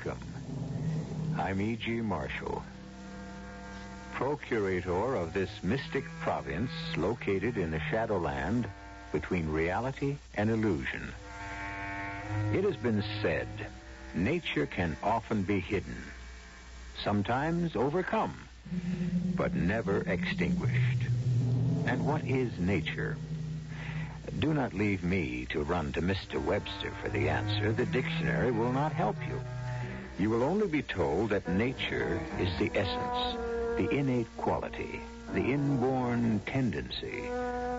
Welcome. I'm E.G. Marshall, procurator of this mystic province located in the Shadowland between reality and illusion. It has been said, nature can often be hidden, sometimes overcome, but never extinguished. And what is nature? Do not leave me to run to Mr. Webster for the answer. The dictionary will not help you. You will only be told that nature is the essence, the innate quality, the inborn tendency,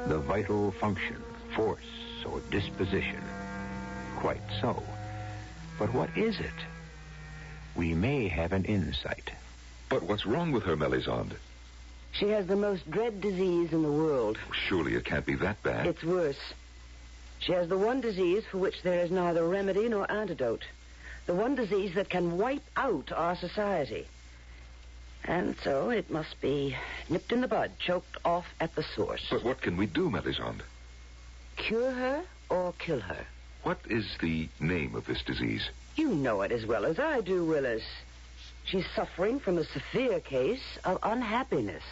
the vital function, force, or disposition. Quite so. But what is it? We may have an insight. But what's wrong with her, Melisande? She has the most dread disease in the world. Surely it can't be that bad. It's worse. She has the one disease for which there is neither remedy nor antidote. The one disease that can wipe out our society. And so it must be nipped in the bud, choked off at the source. But what can we do, Melisande? Cure her or kill her? What is the name of this disease? You know it as well as I do, Willis. She's suffering from a severe case of unhappiness.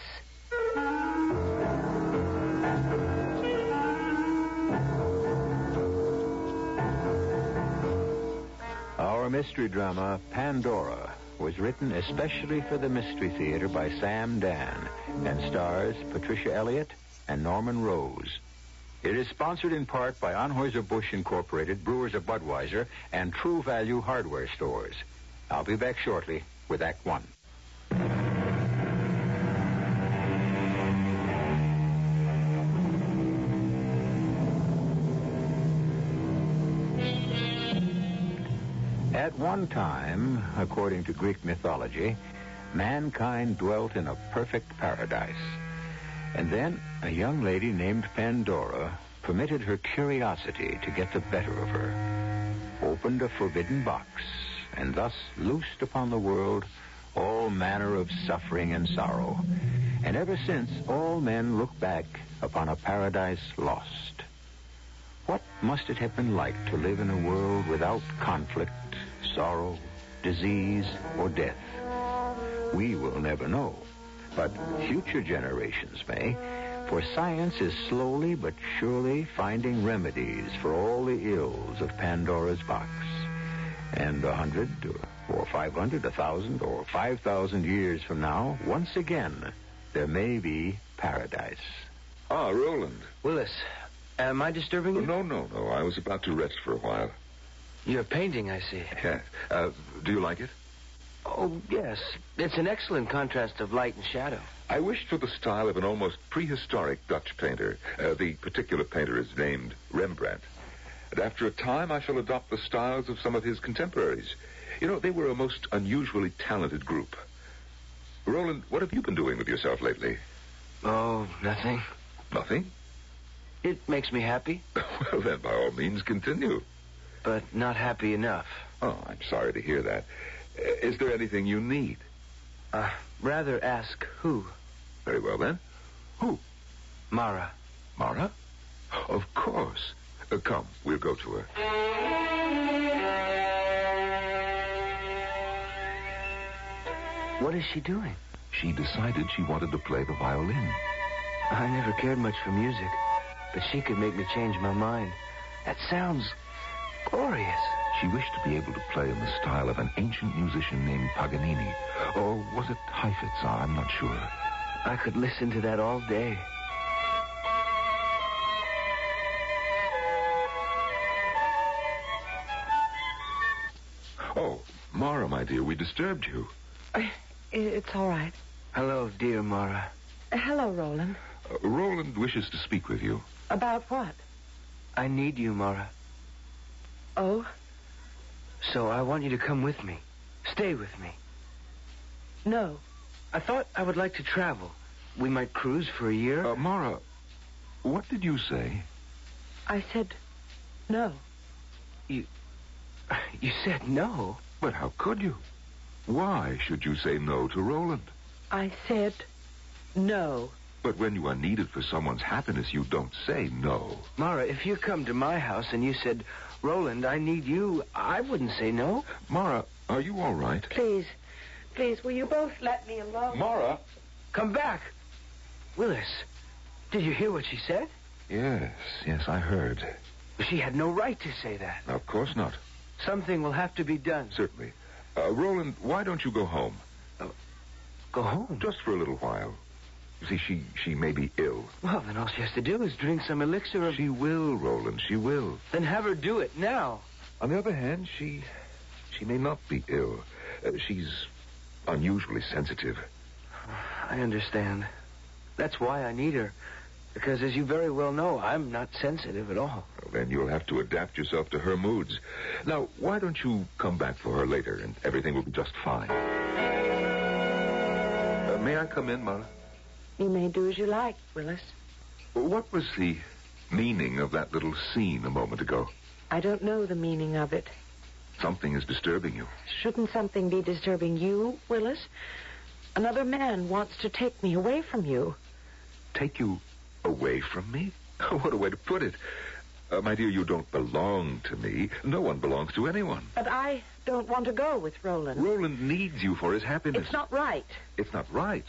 Our mystery drama, Pandora, was written especially for the Mystery Theater by Sam Dan and stars Patricia Elliott and Norman Rose. It is sponsored in part by Anheuser-Busch Incorporated, Brewers of Budweiser, and True Value Hardware Stores. I'll be back shortly with Act One. At one time, according to Greek mythology, mankind dwelt in a perfect paradise. And then a young lady named Pandora permitted her curiosity to get the better of her, opened a forbidden box, and thus loosed upon the world all manner of suffering and sorrow. And ever since, all men look back upon a paradise lost. What must it have been like to live in a world without conflict, sorrow, disease, or death? We will never know, but future generations may, for science is slowly but surely finding remedies for all the ills of Pandora's box. And 100 or 500, 1,000 or 5,000 years from now, once again, there may be paradise. Ah, Roland. Willis, am I disturbing you? No. I was about to rest for a while. You're painting, I see. Yeah. Do you like it? Oh, yes. It's an excellent contrast of light and shadow. I wished for the style of an almost prehistoric Dutch painter. The particular painter is named Rembrandt. And after a time, I shall adopt the styles of some of his contemporaries. You know, they were a most unusually talented group. Roland, what have you been doing with yourself lately? Oh, nothing. Nothing? It makes me happy. Well, then, by all means, continue. But not happy enough. Oh, I'm sorry to hear that. Is there anything you need? Rather ask who. Very well, then. Who? Mara. Mara? Of course. Come, we'll go to her. What is she doing? She decided she wanted to play the violin. I never cared much for music, but she could make me change my mind. That sounds glorious. She wished to be able to play in the style of an ancient musician named Paganini. Or was it Heifetz? I'm not sure. I could listen to that all day. Oh, Mara, my dear, we disturbed you. It's all right. Hello, dear Mara. Hello, Roland. Roland wishes to speak with you. About what? I need you, Mara. Oh? So I want you to come with me. Stay with me. No. I thought I would like to travel. We might cruise for a year. Mara, what did you say? I said no. You said no? But how could you? Why should you say no to Roland? I said no. But when you are needed for someone's happiness, you don't say no. Mara, if you come to my house and you said, Roland, I need you. I wouldn't say no. Mara, are you all right? Please, will you both let me alone? Mara? Come back. Willis, did you hear what she said? Yes, I heard. She had no right to say that. Of course not. Something will have to be done. Certainly. Roland, why don't you go home? Go home? Just for a little while. You see, she may be ill. Well, then all she has to do is drink some elixir of... She will, Roland, she will. Then have her do it now. On the other hand, she may not be ill. She's unusually sensitive. I understand. That's why I need her. Because, as you very well know, I'm not sensitive at all. Well, then you'll have to adapt yourself to her moods. Now, why don't you come back for her later, and everything will be just fine. May I come in, Mara? You may do as you like, Willis. What was the meaning of that little scene a moment ago? I don't know the meaning of it. Something is disturbing you. Shouldn't something be disturbing you, Willis? Another man wants to take me away from you. Take you away from me? What a way to put it. My dear, you don't belong to me. No one belongs to anyone. But I don't want to go with Roland. Roland needs you for his happiness. It's not right. It's not right.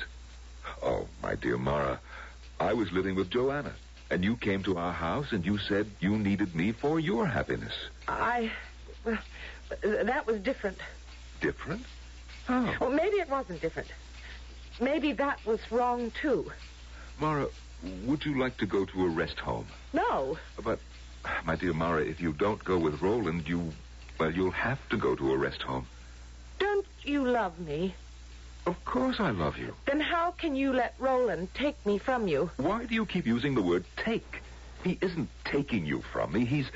Oh, my dear Mara, I was living with Joanna, and you came to our house and you said you needed me for your happiness. Well, that was different. Different? Oh. Well, maybe it wasn't different. Maybe that was wrong, too. Mara, would you like to go to a rest home? No. But, my dear Mara, if you don't go with Roland, you'll have to go to a rest home. Don't you love me? Of course I love you. Then how can you let Roland take me from you? Why do you keep using the word take? He isn't taking you from me. He's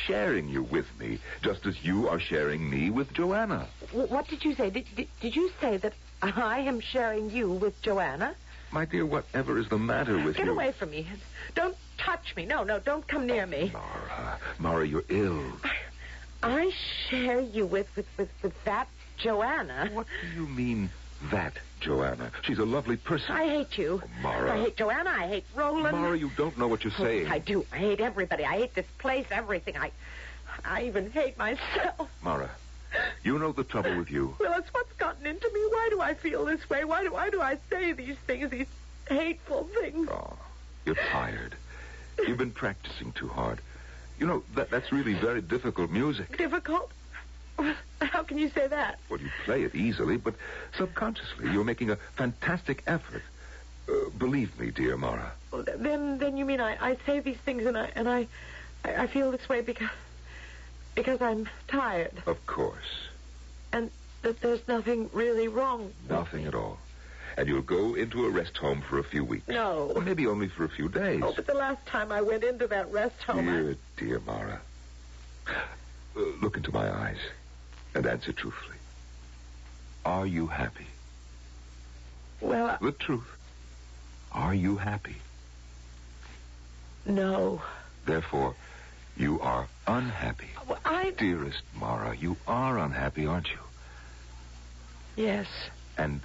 sharing you with me, just as you are sharing me with Joanna. What did you say? Did you say that I am sharing you with Joanna? My dear, whatever is the matter with you? Get away from me. Don't touch me. No, don't come near me. Mara, you're ill. I share you with that Joanna. What do you mean, that Joanna? She's a lovely person. I hate you. Oh, Mara. I hate Joanna. I hate Roland. Mara, you don't know what you're saying. I do. I hate everybody. I hate this place, everything. I even hate myself. Mara, you know the trouble with you. Willis, what's gotten into me? Why do I feel this way? Why do I say these things, these hateful things? Oh, you're tired. You've been practicing too hard. You know, that's really very difficult music. Difficult? How can you say that? Well, you play it easily, but subconsciously you're making a fantastic effort. Believe me, dear Mara. Well, then you mean I say these things and I feel this way because I'm tired. Of course. And that there's nothing really wrong. Nothing at all. And you'll go into a rest home for a few weeks. No. Or maybe only for a few days. Oh, but the last time I went into that rest home... Dear Mara. Look into my eyes and answer truthfully. Are you happy? Well, The truth. Are you happy? No. Therefore, you are unhappy. Well, Dearest Mara, you are unhappy, aren't you? Yes. And,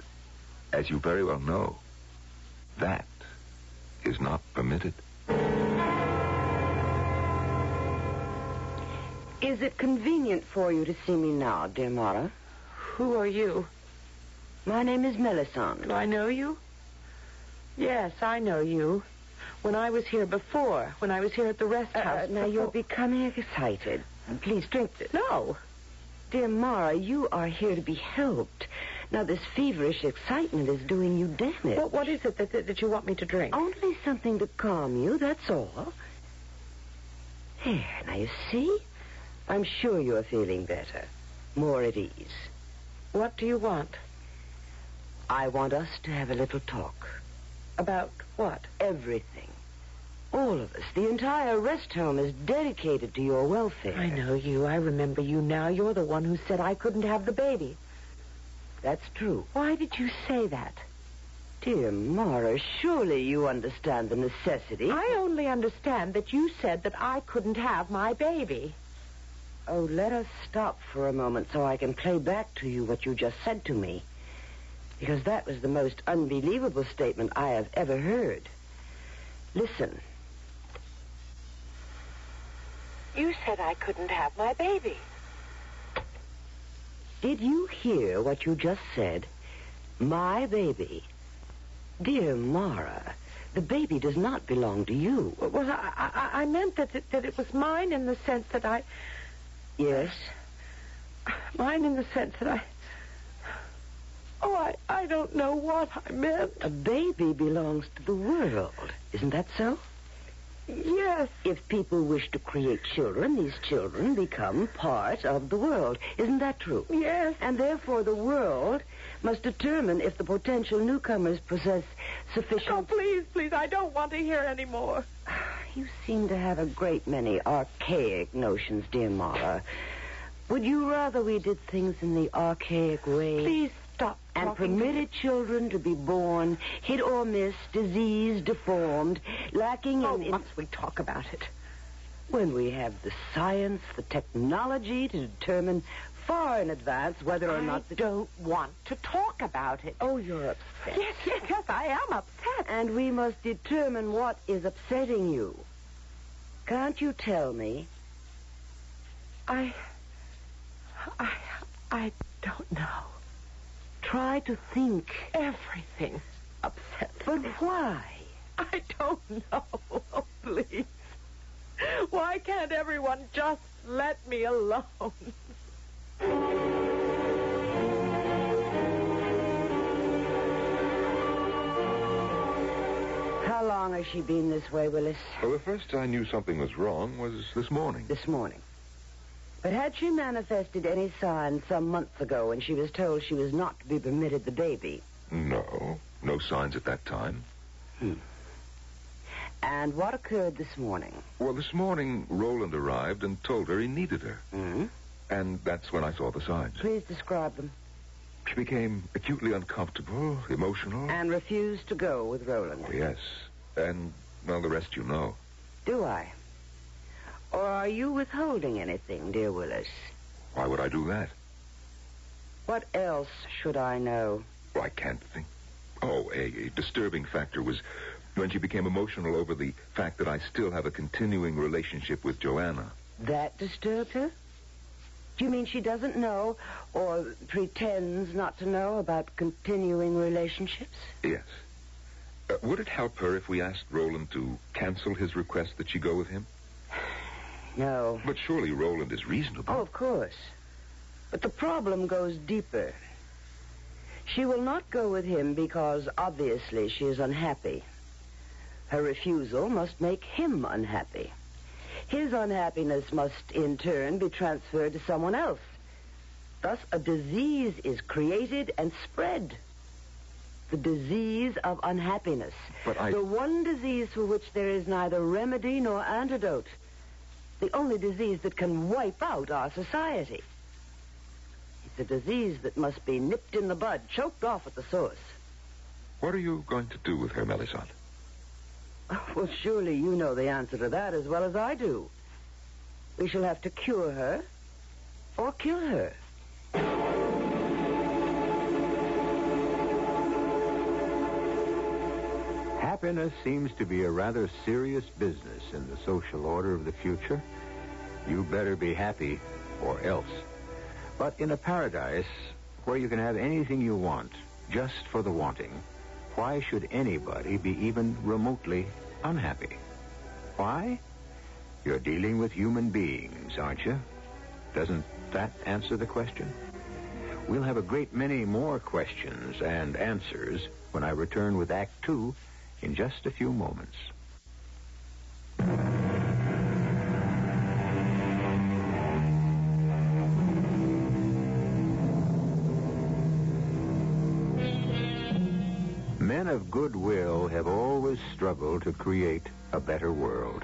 as you very well know, that is not permitted. Is it convenient for you to see me now, dear Mara? Who are you? My name is Melisande. Do I know you? Yes, I know you. When I was here before, when I was here at the rest house. Now, you're becoming excited. Please drink this. No. Dear Mara, you are here to be helped. Now, this feverish excitement is doing you damage. What is it that you want me to drink? Only something to calm you, that's all. There, now you see? I'm sure you're feeling better. More at ease. What do you want? I want us to have a little talk. About what? Everything. All of us. The entire rest home is dedicated to your welfare. I know you. I remember you now. You're the one who said I couldn't have the baby. That's true. Why did you say that? Dear Mara, surely you understand the necessity. I only understand that you said that I couldn't have my baby. Oh, let us stop for a moment so I can play back to you what you just said to me. Because that was the most unbelievable statement I have ever heard. Listen. You said I couldn't have my baby. Did you hear what you just said? My baby. Dear Mara, the baby does not belong to you. Well, I meant that it was mine in the sense that I... Yes? Mine in the sense that I... Oh, I don't know what I meant. A baby belongs to the world. Isn't that so? Yes. If people wish to create children, these children become part of the world. Isn't that true? Yes. And therefore the world must determine if the potential newcomers possess sufficient... Oh, please, I don't want to hear any more. You seem to have a great many archaic notions, dear Mara. Would you rather we did things in the archaic way? Please stop and talking permitted children to be born, hit or miss, diseased, deformed, lacking in... must we talk about it? When we have the science, the technology to determine far in advance whether or not... I don't want to talk about it. Oh, you're upset. Yes, I am upset. And we must determine what is upsetting you. Can't you tell me? I don't know. Try to think. Everything upsets But me. why? I don't know. Oh, please. Why can't everyone just let me alone? How long has she been this way, Willis? Well, the first I knew something was wrong was this morning. This morning. But had she manifested any signs some months ago when she was told she was not to be permitted the baby? No signs at that time. And what occurred this morning? Well, this morning, Roland arrived and told her he needed her. And that's when I saw the signs. Please describe them. She became acutely uncomfortable, emotional. And refused to go with Roland. Oh, yes. And, well, the rest you know. Do I? Or are you withholding anything, dear Willis? Why would I do that? What else should I know? Well, I can't think. Oh, a disturbing factor was when she became emotional over the fact that I still have a continuing relationship with Joanna. That disturbed her? Do you mean she doesn't know or pretends not to know about continuing relationships? Yes. Would it help her if we asked Roland to cancel his request that she go with him? No. But surely Roland is reasonable. Oh, of course. But the problem goes deeper. She will not go with him because, obviously, she is unhappy. Her refusal must make him unhappy. His unhappiness must, in turn, be transferred to someone else. Thus, a disease is created and spread. The disease of unhappiness. But The one disease for which there is neither remedy nor antidote. The only disease that can wipe out our society. It's a disease that must be nipped in the bud, choked off at the source. What are you going to do with her, Melisande? Well, surely you know the answer to that as well as I do. We shall have to cure her or kill her. Happiness seems to be a rather serious business in the social order of the future. You better be happy or else. But in a paradise where you can have anything you want just for the wanting, why should anybody be even remotely unhappy? Why? You're dealing with human beings, aren't you? Doesn't that answer the question? We'll have a great many more questions and answers when I return with Act 2 in just a few moments. Men of goodwill have always struggled to create a better world.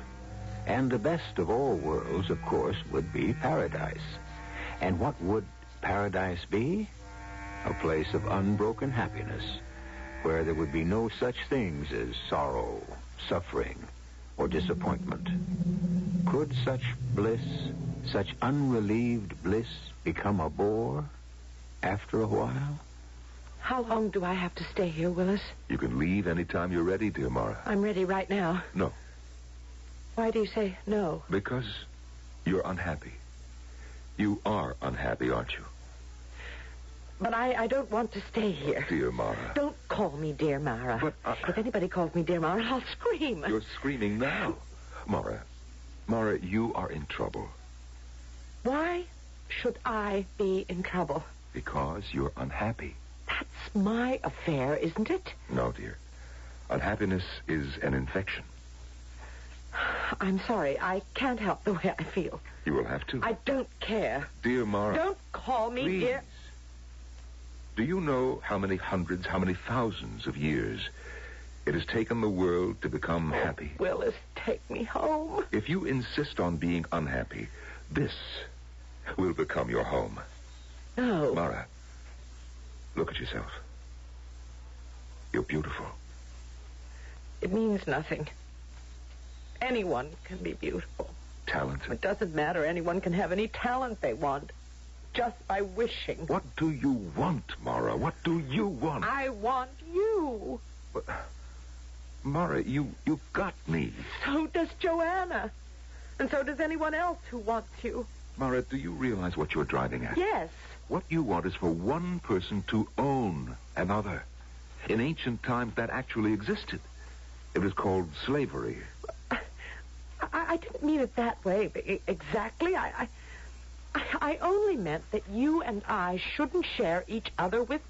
And the best of all worlds, of course, would be paradise. And what would paradise be? A place of unbroken happiness, where there would be no such things as sorrow, suffering, or disappointment. Could such bliss, such unrelieved bliss, become a bore after a while? How long do I have to stay here, Willis? You can leave anytime you're ready, dear Mara. I'm ready right now. No, Why do you say no? because You're unhappy. You are unhappy, aren't you? But I don't want to stay here. Dear Mara. Don't call me dear Mara. But, if anybody calls me dear Mara, I'll scream. You're screaming now. Mara, you are in trouble. Why should I be in trouble? Because you're unhappy. That's my affair, isn't it? No, dear. Unhappiness is an infection. I'm sorry. I can't help the way I feel. You will have to. I don't care. Dear Mara. Don't call me please. dear. Do you know how many hundreds, how many thousands of years it has taken the world to become happy? Willis, take me home. If you insist on being unhappy, this will become your home. No. Mara, look at yourself. You're beautiful. It means nothing. Anyone can be beautiful. Talented. It doesn't matter. Anyone can have any talent they want. Just by wishing. What do you want, Mara? What do you want? I want you. But, Mara, you got me. So does Joanna. And so does anyone else who wants you. Mara, do you realize what you're driving at? Yes. What you want is for one person to own another. In ancient times, that actually existed. It was called slavery. I didn't mean it that way exactly. I only meant that you and I shouldn't share each other with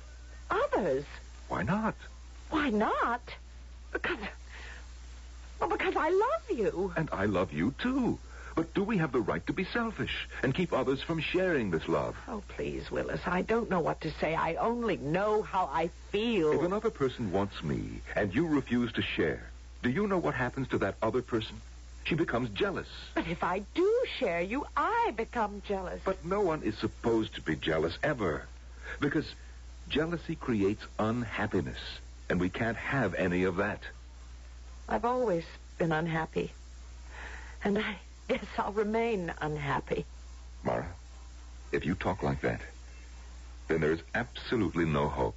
others. Why not? Why not? Because I love you. And I love you, too. But do we have the right to be selfish and keep others from sharing this love? Oh, please, Willis, I don't know what to say. I only know how I feel. If another person wants me and you refuse to share, do you know what happens to that other person? She becomes jealous. But if I do share you, I become jealous. But no one is supposed to be jealous ever. Because jealousy creates unhappiness. And we can't have any of that. I've always been unhappy. And I guess I'll remain unhappy. Mara, if you talk like that, then there's absolutely no hope.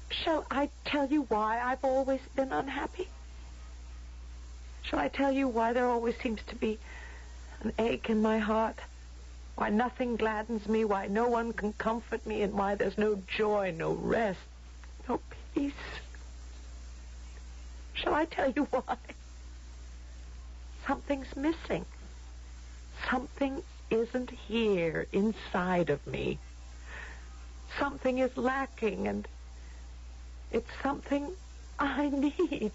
Shall I tell you why I've always been unhappy? Shall I tell you why there always seems to be an ache in my heart? Why nothing gladdens me, why no one can comfort me, and why there's no joy, no rest, no peace? Shall I tell you why? Something's missing. Something isn't here inside of me. Something is lacking, and it's something I need.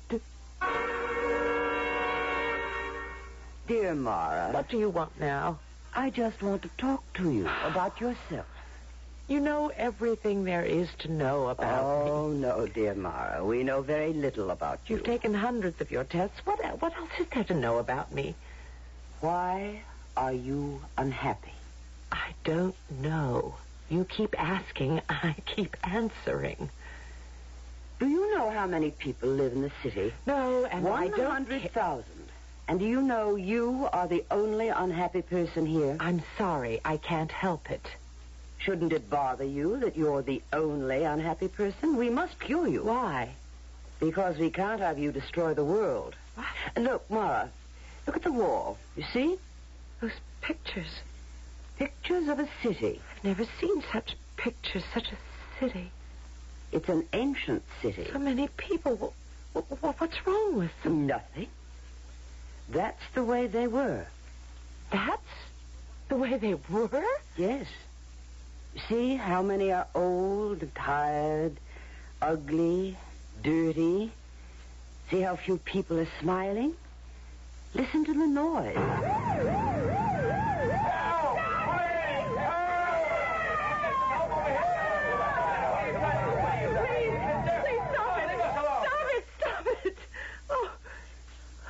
Dear Mara. What do you want now? I just want to talk to you about yourself. You know everything there is to know about me. Oh, no, dear Mara. We know very little about you. You've taken hundreds of your tests. What else is there to know about me? Why are you unhappy? I don't know. You keep asking, I keep answering. Do you know how many people live in the city? No, and I don't... 100,000. And do you know you are the only unhappy person here? I'm sorry. I can't help it. Shouldn't it bother you that you're the only unhappy person? We must cure you. Why? Because we can't have you destroy the world. What? Look, Mara, look at the wall. You see? Those pictures. Pictures of a city. I've never seen such pictures, such a city. It's an ancient city. So many people. What's wrong with them? Nothing. That's the way they were. That's the way they were? Yes. See how many are old and tired, ugly, dirty. See how few people are smiling? Listen to the noise.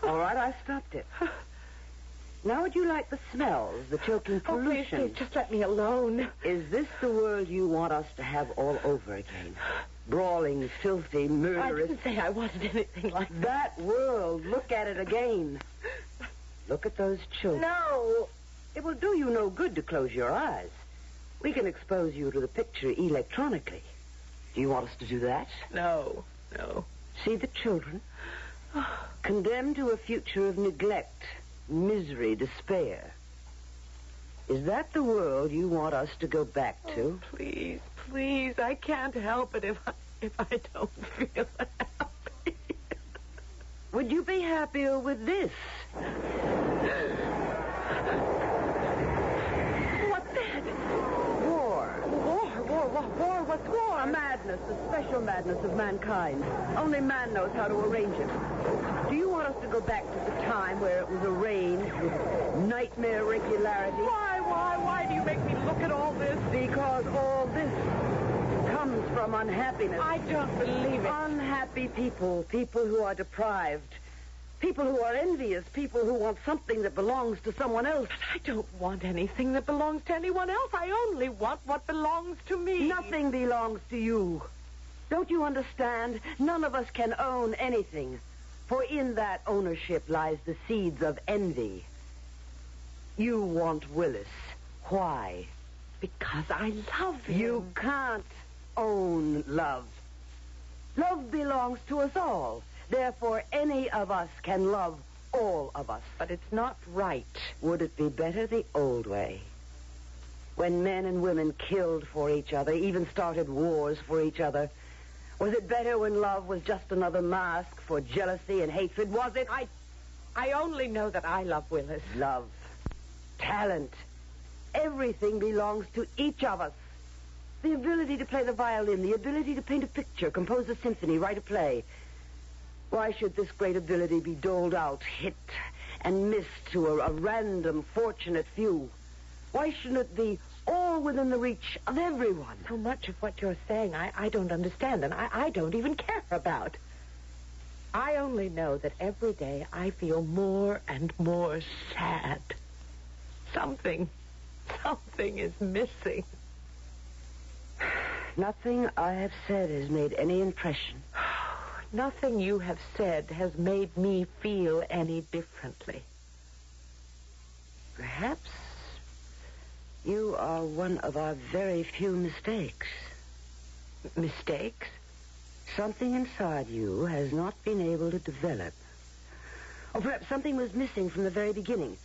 All right, I stopped it. Now would you like the smells, the choking pollution? Oh, please, just let me alone. Is this the world you want us to have all over again? Brawling, filthy, murderous... I didn't say I wanted anything like that world. Look at it again. Look at those children. No. It will do you no good to close your eyes. We can expose you to the picture electronically. Do you want us to do that? No. See the children? Condemned to a future of neglect, misery, despair. Is that the world you want us to go back to? Oh, please, I can't help it if I don't feel happy. Would you be happier with this? What's that? War. War? What's war? A madness, a special madness of mankind. Only man knows how to arrange it. Do you want us to go back to the time where it was arranged with nightmare regularity? Why do you make me look at all this? Because all this comes from unhappiness. I don't believe it. Unhappy people who are deprived, people who are envious, people who want something that belongs to someone else. But I don't want anything that belongs to anyone else. I only want what belongs to me. Nothing belongs to you. Don't you understand? None of us can own anything. For in that ownership lies the seeds of envy. You want Willis. Why? Because I love him. You can't own love. Love belongs to us all. Therefore, any of us can love all of us. But it's not right. Would it be better the old way? When men and women killed for each other, even started wars for each other. Was it better when love was just another mask for jealousy and hatred? Was it? I only know that I love Willis. Love. Talent. Everything belongs to each of us. The ability to play the violin, the ability to paint a picture, compose a symphony, write a play. Why should this great ability be doled out, hit and missed to a random, fortunate few? Why shouldn't it be all within the reach of everyone? So much of what you're saying I don't understand, and I don't even care about. I only know that every day I feel more and more sad. Something is missing. Nothing I have said has made any impression. Nothing you have said has made me feel any differently. Perhaps you are one of our very few mistakes. Mistakes? Something inside you has not been able to develop. Or perhaps something was missing from the very beginning.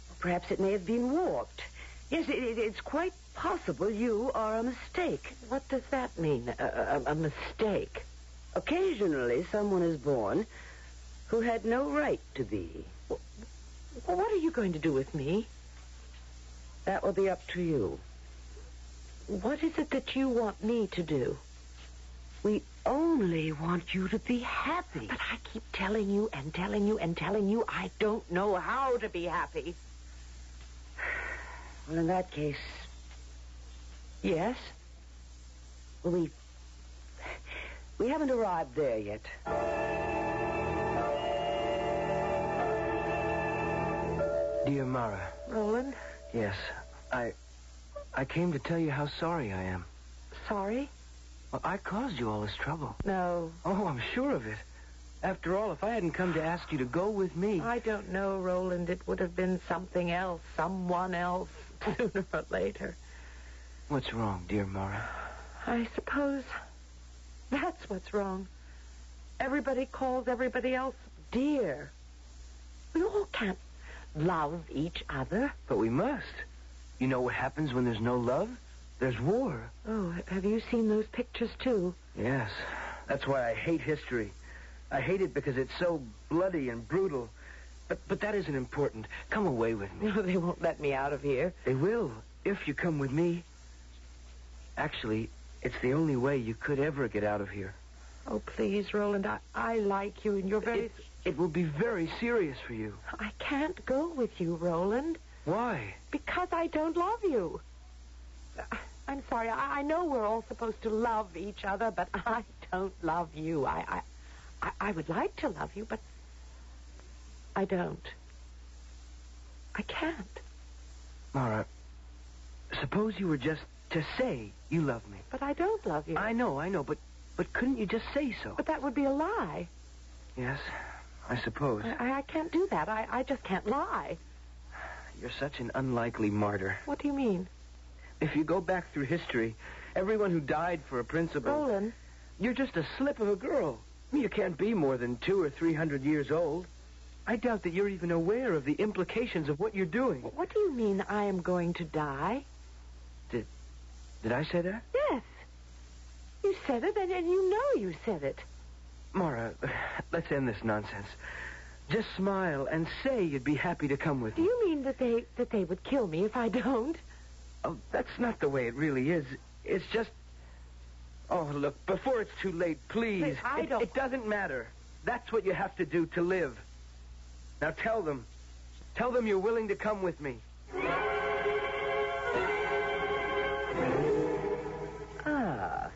Or perhaps it may have been warped. Yes, it's quite possible you are a mistake. What does that mean, a mistake? Occasionally, someone is born who had no right to be. Well, what are you going to do with me? That will be up to you. What is it that you want me to do? We only want you to be happy. But I keep telling you and telling you and telling you I don't know how to be happy. Well, in that case... Yes? Well, we haven't arrived there yet. Dear Mara. Roland? Yes, I came to tell you how sorry I am. Sorry? Well, I caused you all this trouble. No. Oh, I'm sure of it. After all, if I hadn't come to ask you to go with me... I don't know, Roland. It would have been something else, someone else, sooner or later. What's wrong, dear Mara? I suppose that's what's wrong. Everybody calls everybody else dear. We all can't love each other. But we must. You know what happens when there's no love? There's war. Oh, have you seen those pictures, too? Yes. That's why I hate history. I hate it because it's so bloody and brutal. But that isn't important. Come away with me. No, they won't let me out of here. They will, if you come with me. Actually, it's the only way you could ever get out of here. Oh, please, Roland, I like you, and you're very... It will be very serious for you. I can't go with you, Roland. Why? Because I don't love you. I'm sorry. I know we're all supposed to love each other, but I don't love you. I would like to love you, but I don't. I can't. Mara, suppose you were just to say you love me. But I don't love you. I know, but couldn't you just say so? But that would be a lie. Yes, I suppose. I can't do that. I just can't lie. You're such an unlikely martyr. What do you mean? If you go back through history, everyone who died for a principle... Roland. You're just a slip of a girl. You can't be more than 200 or 300 years old. I doubt that you're even aware of the implications of what you're doing. What do you mean I am going to die? Did I say that? Yes. You said it, and you know you said it. Mara, let's end this nonsense. Just smile and say you'd be happy to come with Do me. you mean that they would kill me if I don't? Oh, that's not the way it really is. It's just... Oh, look, before it's too late, please. It doesn't matter. That's what you have to do to live. Now tell them. Tell them you're willing to come with me. Ah.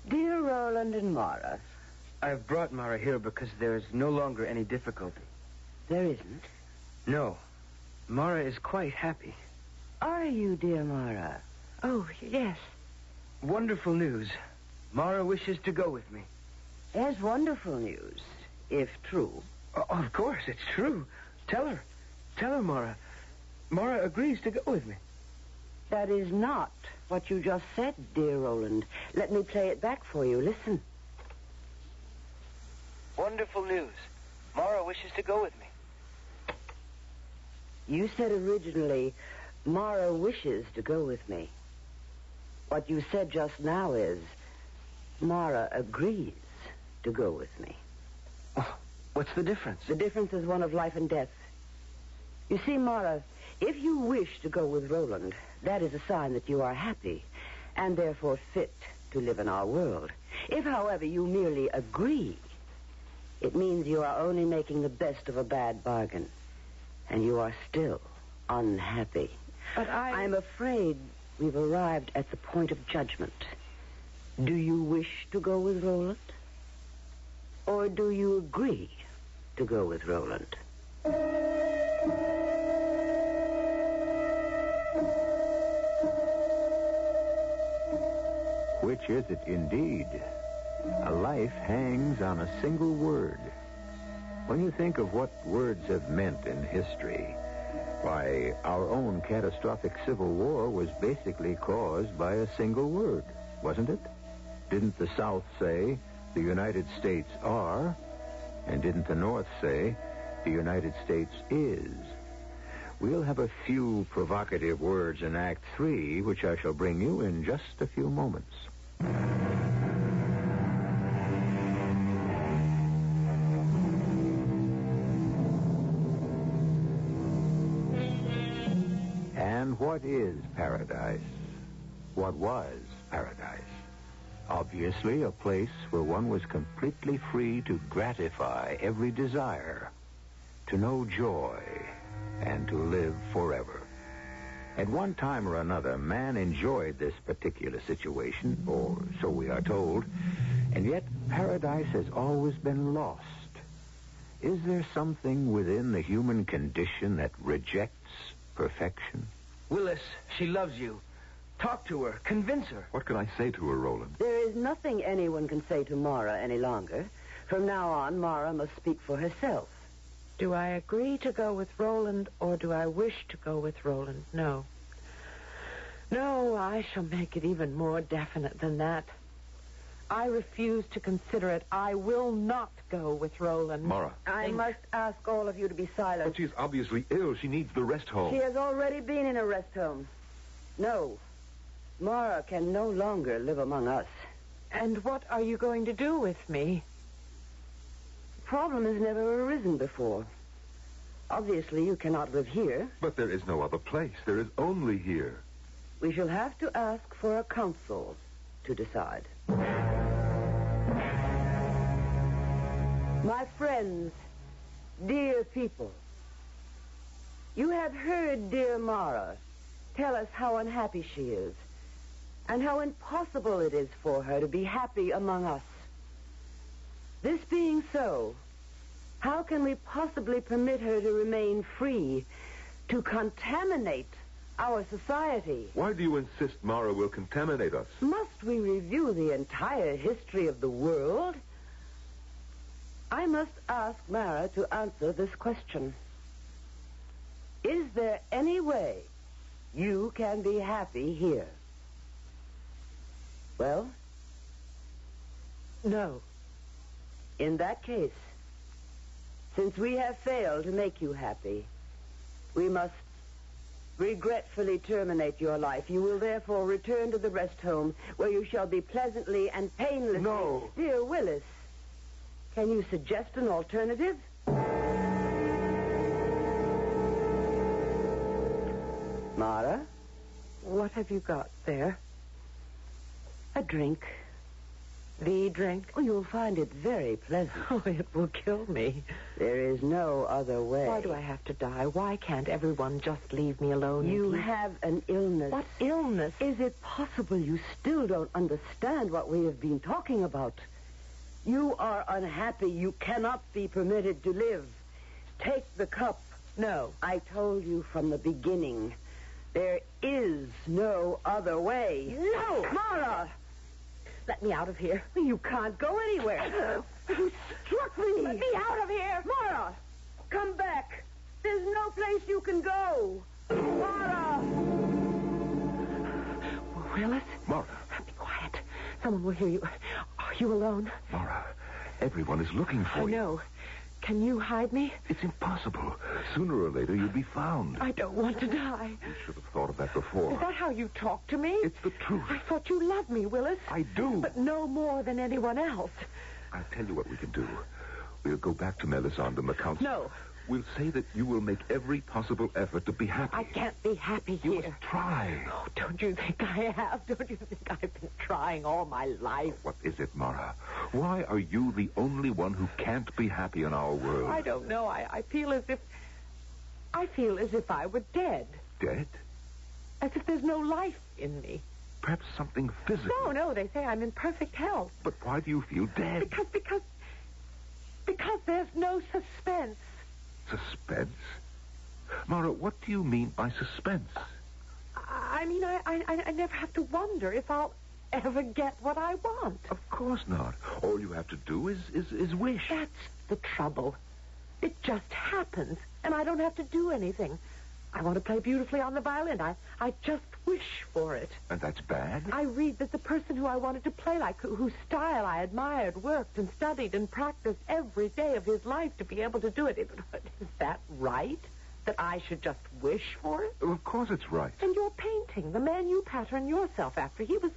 Dear Roland and Mara. I've brought Mara here because there's no longer any difficulty. There isn't. No. Mara is quite happy. Are you, dear Mara? Oh, yes. Wonderful news. Mara wishes to go with me. There's wonderful news, if true. Oh, of course, it's true. Tell her. Tell her, Mara. Mara agrees to go with me. That is not what you just said, dear Roland. Let me play it back for you. Listen. Wonderful news. Mara wishes to go with me. You said originally, Mara wishes to go with me. What you said just now is, Mara agrees to go with me. Oh, what's the difference? The difference is one of life and death. You see, Mara, if you wish to go with Roland, that is a sign that you are happy, and therefore fit to live in our world. If, however, you merely agree, it means you are only making the best of a bad bargain, and you are still unhappy. But I'm afraid we've arrived at the point of judgment. Do you wish to go with Roland? Or do you agree to go with Roland? Which is it indeed? A life hangs on a single word. When you think of what words have meant in history, why, our own catastrophic Civil War was basically caused by a single word, wasn't it? Didn't the South say, the United States are? And didn't the North say, the United States is? We'll have a few provocative words in Act 3, which I shall bring you in just a few moments. And what is paradise? What was paradise? Obviously, a place where one was completely free to gratify every desire, to know joy, and to live forever. At one time or another, man enjoyed this particular situation, or so we are told, and yet paradise has always been lost. Is there something within the human condition that rejects perfection? Willis, she loves you. Talk to her. Convince her. What can I say to her, Roland? There is nothing anyone can say to Mara any longer. From now on, Mara must speak for herself. Do I agree to go with Roland, or do I wish to go with Roland? No. No, I shall make it even more definite than that. I refuse to consider it. I will not go with Roland. Mara. I must ask all of you to be silent. But she's obviously ill. She needs the rest home. She has already been in a rest home. No. Mara can no longer live among us. And what are you going to do with me? The problem has never arisen before. Obviously, you cannot live here. But there is no other place. There is only here. We shall have to ask for a council to decide. My friends, dear people, you have heard dear Mara tell us how unhappy she is and how impossible it is for her to be happy among us. This being so, how can we possibly permit her to remain free to contaminate our society? Why do you insist Mara will contaminate us? Must we review the entire history of the world? I must ask Mara to answer this question. Is there any way you can be happy here? Well? No. In that case, Since we have failed to make you happy, we must regretfully terminate your life. You will therefore return to the rest home, where you shall be pleasantly and painlessly... No. Dear Willis, can you suggest an alternative? Mara? What have you got there? A drink. The drink? Oh, you'll find it very pleasant. Oh, it will kill me. There is no other way. Why do I have to die? Why can't everyone just leave me alone? You have an illness. What illness? Is it possible you still don't understand what we have been talking about? You are unhappy. You cannot be permitted to live. Take the cup. No. I told you from the beginning. There is no other way. No! Mara! Let me out of here. You can't go anywhere. You struck me. Let me out of here. Mara! Come back. There's no place you can go. Mara! Willis? Mara. Be quiet. Someone will hear you. Are you alone? Mara, everyone is looking for you. I know. Can you hide me? It's impossible. Sooner or later, you'll be found. I don't want to die. You should have thought of that before. Is that how you talk to me? It's the truth. I thought you loved me, Willis. I do. But no more than anyone else. I'll tell you what we can do. We'll go back to Melisande and the council. No. We'll say that you will make every possible effort to be happy. I can't be happy You here. must try. Oh, don't you think I have? Don't you think I've been trying all my life? What is it, Mara? Why are you the only one who can't be happy in our world? I don't know. I feel as if... I feel as if I were dead. Dead? As if there's no life in me. Perhaps something physical. No, they say I'm in perfect health. But why do you feel dead? Because there's no suspense. Suspense? Mara, what do you mean by suspense? I mean, I never have to wonder if I'll ever get what I want. Of course not. All you have to do is wish. That's the trouble. It just happens, and I don't have to do anything. I want to play beautifully on the violin. I just wish for it. And that's bad? I read that the person who I wanted to play like, whose style I admired, worked and studied and practiced every day of his life to be able to do it. Is that right? That I should just wish for it? Well, of course it's right. And your painting, the man you pattern yourself after, he's a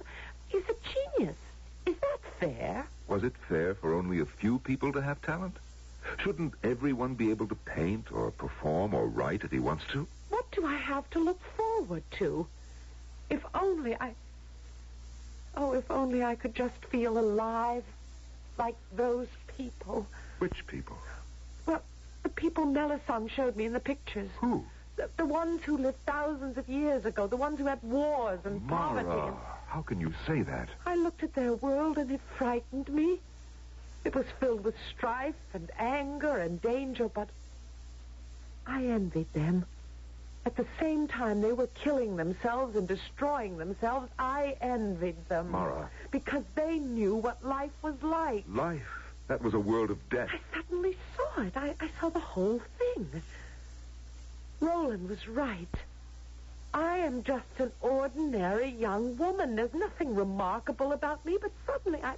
genius. Is that fair? Was it fair for only a few people to have talent? Shouldn't everyone be able to paint or perform or write if he wants to? What do I have to look forward to? If only I could just feel alive like those people. Which people? Well, the people Melisande showed me in the pictures. Who? The ones who lived thousands of years ago, the ones who had wars and poverty. Mara, how can you say that? I looked at their world and it frightened me. It was filled with strife and anger and danger, but I envied them. At the same time they were killing themselves and destroying themselves, I envied them. Mara. Because they knew what life was like. Life? That was a world of death. I suddenly saw it. I saw the whole thing. Roland was right. I am just an ordinary young woman. There's nothing remarkable about me, but suddenly I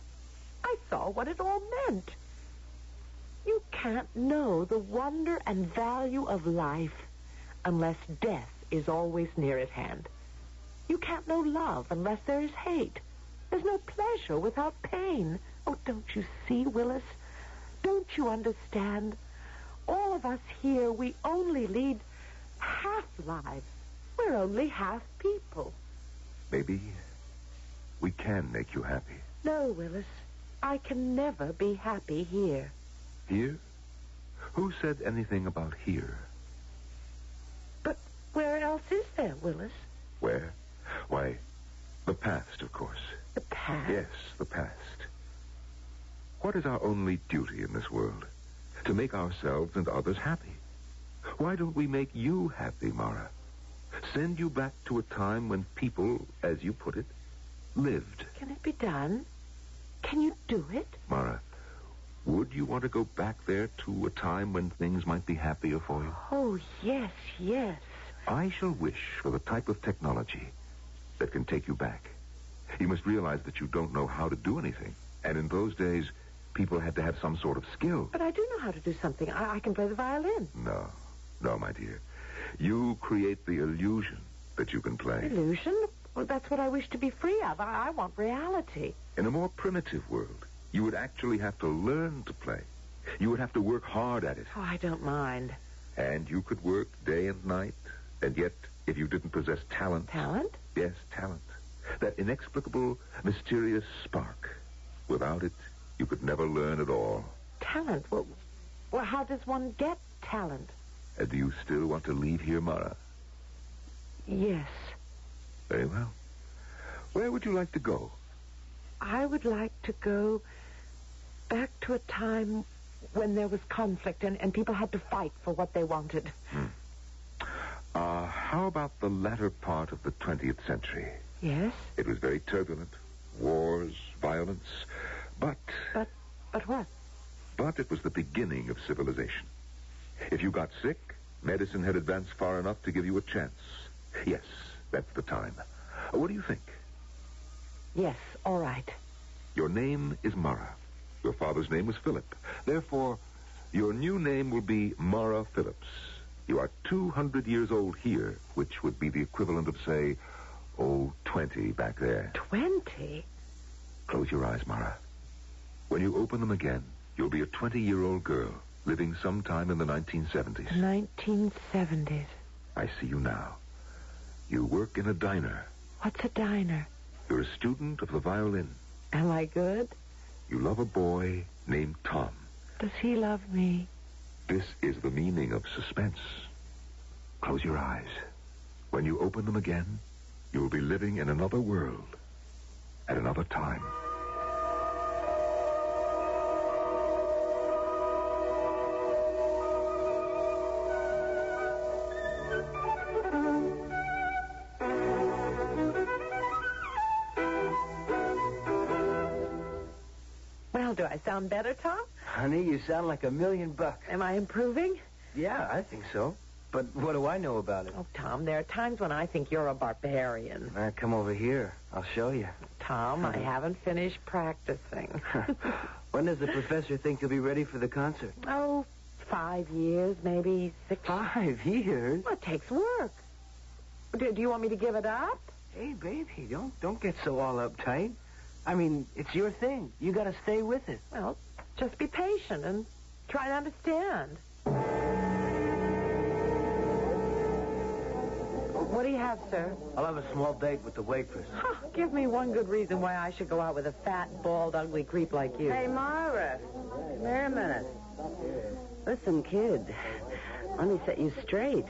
saw what it all meant. You can't know the wonder and value of life unless death is always near at hand. You can't know love unless there is hate. There's no pleasure without pain. Oh, don't you see, Willis? Don't you understand? All of us here, we only lead half lives. We're only half people. Maybe we can make you happy. No, Willis. I can never be happy here. Here? Who said anything about here? But where else is there, Willis? Where? Why, the past, of course. The past? Yes, the past. What is our only duty in this world? To make ourselves and others happy. Why don't we make you happy, Mara? Send you back to a time when people, as you put it, lived. Can it be done? Can you do it? Mara, would you want to go back there to a time when things might be happier for you? Oh, yes, yes. I shall wish for the type of technology that can take you back. You must realize that you don't know how to do anything. And in those days, people had to have some sort of skill. But I do know how to do something. I can play the violin. No, my dear. You create the illusion that you can play. Illusion? Well, that's what I wish to be free of. I want reality. In a more primitive world, you would actually have to learn to play. You would have to work hard at it. Oh, I don't mind. And you could work day and night, and yet, if you didn't possess talent... Talent? Yes, talent. That inexplicable, mysterious spark. Without it, you could never learn at all. Talent? Well, how does one get talent? Do you still want to leave here, Mara? Yes. Very well. Where would you like to go? I would like to go back to a time when there was conflict and people had to fight for what they wanted. How about the latter part of the 20th century? Yes? It was very turbulent. Wars, violence, but... But what? But it was the beginning of civilization. If you got sick, medicine had advanced far enough to give you a chance. Yes, that's the time. What do you think? Yes, all right. Your name is Mara. Your father's name was Philip. Therefore, your new name will be Mara Phillips. You are 200 years old here, which would be the equivalent of, say, 20 back there. 20? Close your eyes, Mara. When you open them again, you'll be a 20-year-old girl living sometime in the 1970s. The 1970s. I see you now. You work in a diner. What's a diner? You're a student of the violin. Am I good? You love a boy named Tom. Does he love me? This is the meaning of suspense. Close your eyes. When you open them again, you will be living in another world at another time. Well, do I sound better, Tom? Honey, you sound like $1,000,000. Am I improving? Yeah, I think so. But what do I know about it? Oh, Tom, there are times when I think you're a barbarian. Come over here. I'll show you. Tom, I haven't finished practicing. When does the professor think you'll be ready for the concert? Oh, 5 years, maybe 6. 5 years? Well, it takes work. Do you want me to give it up? Hey, baby, don't get so all uptight. I mean, it's your thing. You got to stay with it. Well, just be patient and try to understand. What do you have, sir? I'll have a small date with the waitress. Huh, give me one good reason why I should go out with a fat, bald, ugly creep like you. Hey, Mara. Wait a minute. Listen, kid. Let me set you straight.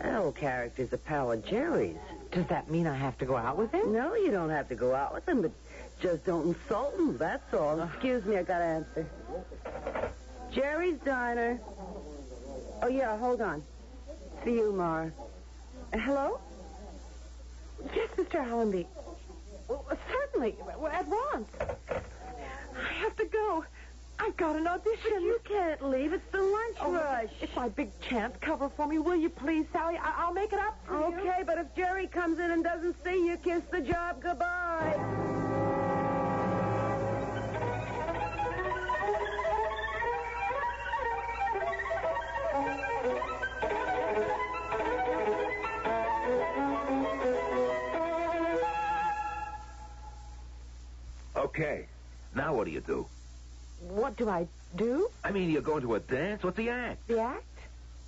That old character's a pal of Jerry's. Does that mean I have to go out with him? No, you don't have to go out with him, but just don't insult him, that's all. Excuse me, I got to answer. Jerry's Diner. Oh, yeah, hold on. See you, Mara. Hello? Yes, Mr. Allenby. Well, certainly. At once. I have to go. I've got an audition. But you can't leave. It's the lunch rush. It's my big chance. Cover for me, will you please, Sally? I'll make it up for you. Okay, but if Jerry comes in and doesn't see you, kiss the job goodbye. Okay. Now what do you do? What do I do? I mean, you're going to a dance? What's the act? The act?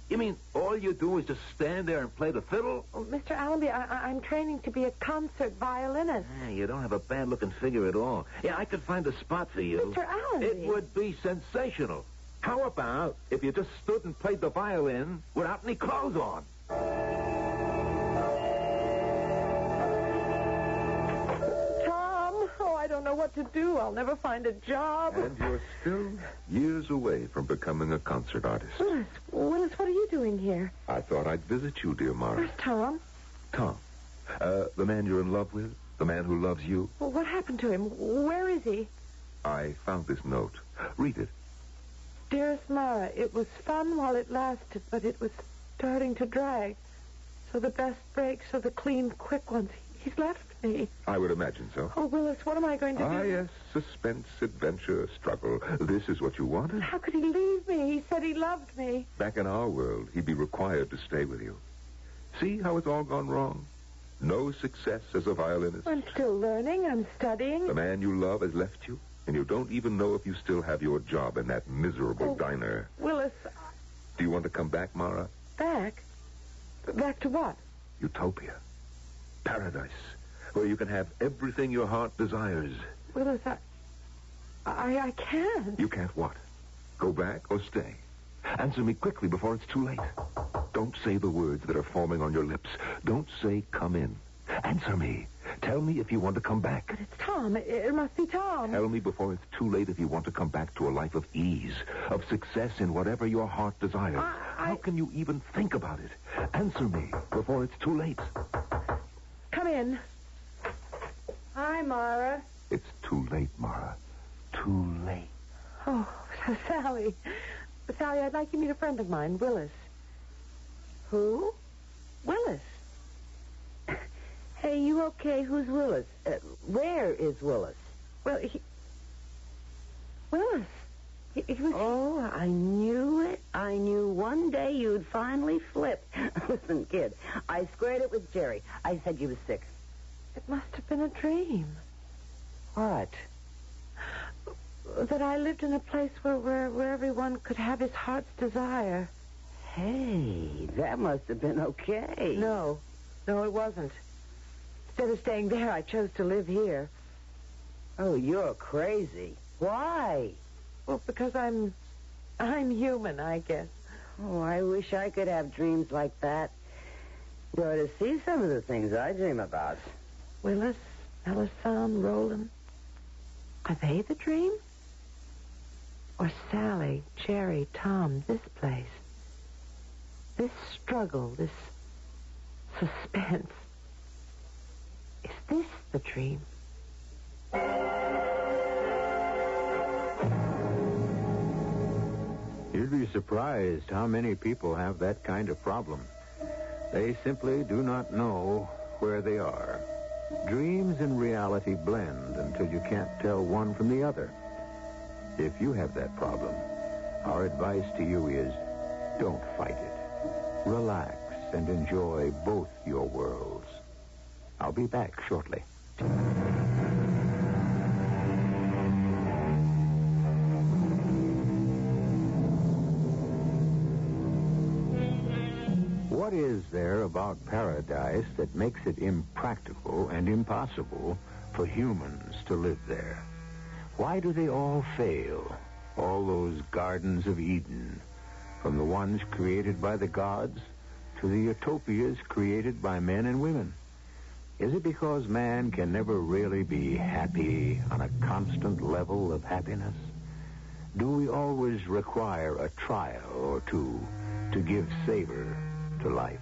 You mean all you do is just stand there and play the fiddle? Oh, Mr. Allenby, I'm training to be a concert violinist. You don't have a bad-looking figure at all. Yeah, I could find a spot for you. Mr. Allenby. It would be sensational. How about if you just stood and played the violin without any clothes on? I don't know what to do. I'll never find a job. And you're still years away from becoming a concert artist. Willis, what are you doing here? I thought I'd visit you, dear Mara. Where's Tom? Tom? The man you're in love with? The man who loves you? Well, what happened to him? Where is he? I found this note. Read it. Dearest Mara, it was fun while it lasted, but it was starting to drag. So the best breaks are the clean, quick ones. He's left me. I would imagine so. Oh, Willis, what am I going to do? Ah, yes. Suspense, adventure, struggle. This is what you wanted. How could he leave me? He said he loved me. Back in our world, he'd be required to stay with you. See how it's all gone wrong? No success as a violinist. I'm still learning. I'm studying. The man you love has left you, and you don't even know if you still have your job in that miserable diner. Willis. Do you want to come back, Mara? Back? Back to what? Utopia. Paradise. Where you can have everything your heart desires. Willis, I can't. You can't what? Go back or stay? Answer me quickly before it's too late. Don't say the words that are forming on your lips. Don't say come in. Answer me. Tell me if you want to come back. But it's Tom. It must be Tom. Tell me before it's too late if you want to come back to a life of ease, of success in whatever your heart desires. How can you even think about it? Answer me before it's too late. Come in. Hi, Mara. It's too late, Mara. Too late. Oh, Sally. Sally, I'd like you to meet a friend of mine, Willis. Who? Willis. Hey, you okay? Who's Willis? Where is Willis? Well, Willis. He was... Oh, I knew it. I knew one day you'd finally flip. Listen, kid, I squared it with Jerry. I said you was sick. It must have been a dream. What? That I lived in a place where everyone could have his heart's desire. Hey, that must have been okay. No, it wasn't. Instead of staying there, I chose to live here. Oh, you're crazy. Why? Well, because I'm human, I guess. Oh, I wish I could have dreams like that. You ought to see some of the things I dream about. Willis, Melisande, Roland. Are they the dream? Or Sally, Jerry, Tom, this place? This struggle, this suspense. Is this the dream? You'd be surprised how many people have that kind of problem. They simply do not know where they are. Dreams and reality blend until you can't tell one from the other. If you have that problem, our advice to you is don't fight it. Relax and enjoy both your worlds. I'll be back shortly. What is there about paradise that makes it impractical and impossible for humans to live there? Why do they all fail, all those gardens of Eden, from the ones created by the gods to the utopias created by men and women? Is it because man can never really be happy on a constant level of happiness? Do we always require a trial or two to give savor to life?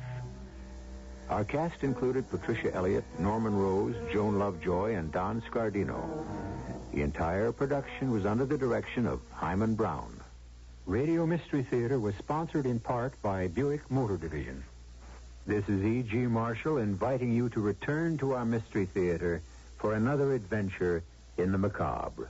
Our cast included Patricia Elliott, Norman Rose, Joan Lovejoy, and Don Scardino. The entire production was under the direction of Hyman Brown. Radio Mystery Theater was sponsored in part by Buick Motor Division. This is E.G. Marshall inviting you to return to our Mystery Theater for another adventure in the macabre.